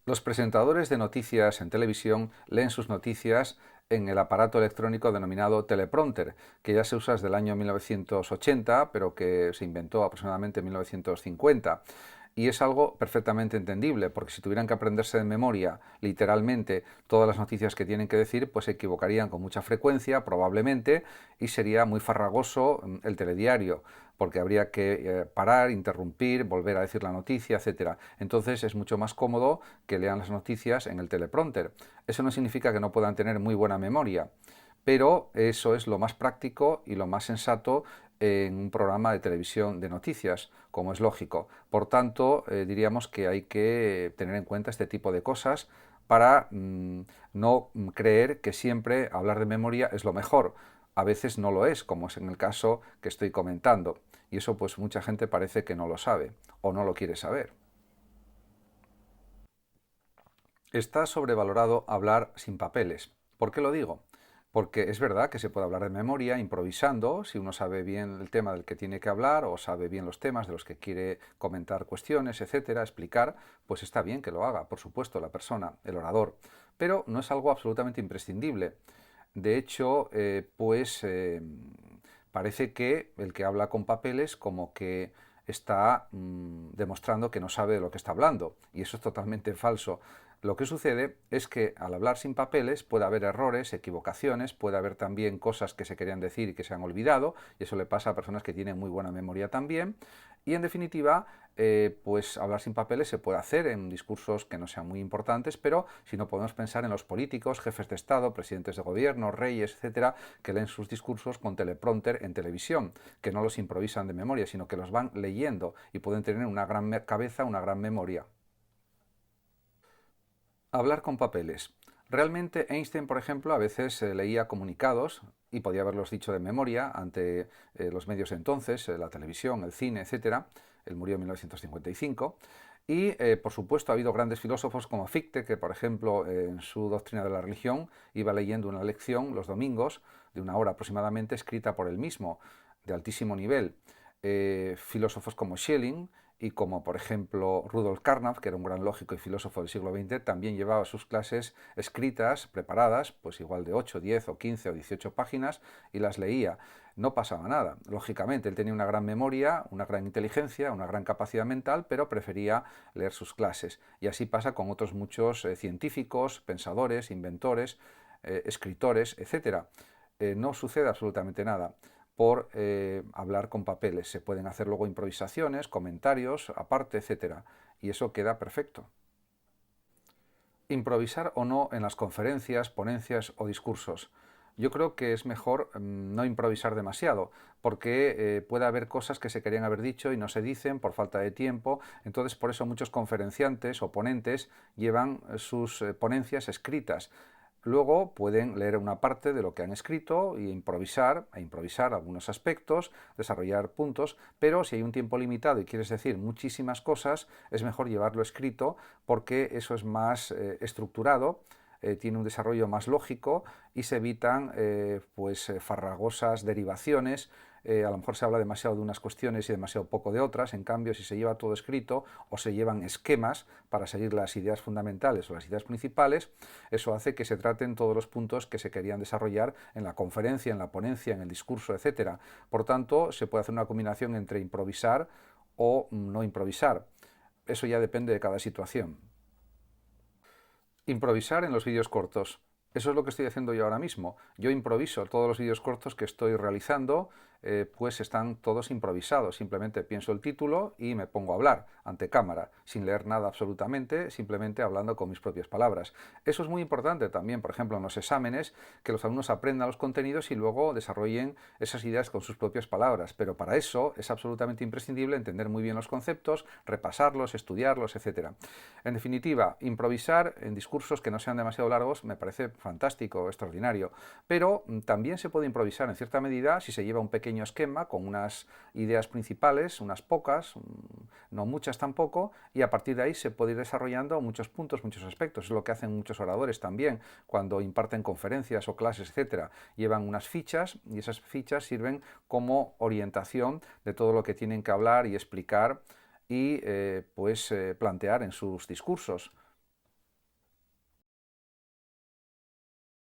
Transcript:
Los presentadores de noticias en televisión leen sus noticias en el aparato electrónico denominado teleprompter, que ya se usa desde el año 1980, pero que se inventó aproximadamente en 1950. Y es algo perfectamente entendible, porque si tuvieran que aprenderse de memoria literalmente todas las noticias que tienen que decir, pues se equivocarían con mucha frecuencia, probablemente, y sería muy farragoso el telediario, porque habría que parar, interrumpir, volver a decir la noticia, etcétera. Entonces es mucho más cómodo que lean las noticias en el teleprompter. Eso no significa que no puedan tener muy buena memoria, pero eso es lo más práctico y lo más sensato en un programa de televisión de noticias, como es lógico. Por tanto, diríamos que hay que tener en cuenta este tipo de cosas para no creer que siempre hablar de memoria es lo mejor. A veces no lo es, como es en el caso que estoy comentando. Y eso pues mucha gente parece que no lo sabe o no lo quiere saber. Está sobrevalorado hablar sin papeles. ¿Por qué lo digo? Porque es verdad que se puede hablar de memoria, improvisando, si uno sabe bien el tema del que tiene que hablar o sabe bien los temas de los que quiere comentar cuestiones, etcétera, explicar, pues está bien que lo haga, por supuesto, la persona, el orador. Pero no es algo absolutamente imprescindible. De hecho, parece que el que habla con papeles como que está demostrando que no sabe de lo que está hablando. Y eso es totalmente falso. Lo que sucede es que al hablar sin papeles puede haber errores, equivocaciones, puede haber también cosas que se querían decir y que se han olvidado, y eso le pasa a personas que tienen muy buena memoria también. Y en definitiva, pues hablar sin papeles se puede hacer en discursos que no sean muy importantes, pero si no podemos pensar en los políticos, jefes de Estado, presidentes de gobierno, reyes, etcétera, que leen sus discursos con teleprompter en televisión, que no los improvisan de memoria, sino que los van leyendo y pueden tener una gran cabeza, una gran memoria. Hablar con papeles. Realmente Einstein, por ejemplo, a veces leía comunicados y podía haberlos dicho de memoria ante los medios entonces, la televisión, el cine, etcétera. Él murió en 1955. Y, por supuesto, ha habido grandes filósofos como Fichte, que, por ejemplo, en su doctrina de la religión iba leyendo una lección los domingos de una hora aproximadamente, escrita por él mismo, de altísimo nivel. Filósofos como Schelling y como por ejemplo Rudolf Carnap, que era un gran lógico y filósofo del siglo XX, también llevaba sus clases escritas, preparadas, pues igual de 8, 10 o 15 o 18 páginas y las leía. No pasaba nada. Lógicamente, él tenía una gran memoria, una gran inteligencia, una gran capacidad mental, pero prefería leer sus clases. Y así pasa con otros muchos científicos, pensadores, inventores, escritores, etcétera. No sucede absolutamente nada por hablar con papeles. Se pueden hacer luego improvisaciones, comentarios, aparte, etcétera. Y eso queda perfecto. Improvisar o no en las conferencias, ponencias o discursos. Yo creo que es mejor no improvisar demasiado, porque puede haber cosas que se querían haber dicho y no se dicen por falta de tiempo. Entonces, por eso muchos conferenciantes o ponentes llevan sus ponencias escritas. Luego pueden leer una parte de lo que han escrito e improvisar algunos aspectos, desarrollar puntos, pero si hay un tiempo limitado y quieres decir muchísimas cosas, es mejor llevarlo escrito porque eso es más estructurado, tiene un desarrollo más lógico y se evitan farragosas derivaciones. A lo mejor se habla demasiado de unas cuestiones y demasiado poco de otras. En cambio, si se lleva todo escrito o se llevan esquemas para seguir las ideas fundamentales o las ideas principales, eso hace que se traten todos los puntos que se querían desarrollar en la conferencia, en la ponencia, en el discurso, etcétera. Por tanto, se puede hacer una combinación entre improvisar o no improvisar. Eso ya depende de cada situación. Improvisar en los vídeos cortos. Eso es lo que estoy haciendo yo ahora mismo. Yo improviso. Todos los vídeos cortos que estoy realizando, pues están todos improvisados. Simplemente pienso el título y me pongo a hablar ante cámara, sin leer nada absolutamente, simplemente hablando con mis propias palabras. Eso es muy importante también, por ejemplo, en los exámenes, que los alumnos aprendan los contenidos y luego desarrollen esas ideas con sus propias palabras. Pero para eso es absolutamente imprescindible entender muy bien los conceptos, repasarlos, estudiarlos, etcétera. En definitiva, improvisar en discursos que no sean demasiado largos me parece fantástico, extraordinario, pero también se puede improvisar en cierta medida si se lleva un pequeño esquema con unas ideas principales, unas pocas, no muchas tampoco, y a partir de ahí se puede ir desarrollando muchos puntos, muchos aspectos. Es lo que hacen muchos oradores también cuando imparten conferencias o clases, etcétera. Llevan unas fichas y esas fichas sirven como orientación de todo lo que tienen que hablar y explicar y plantear en sus discursos.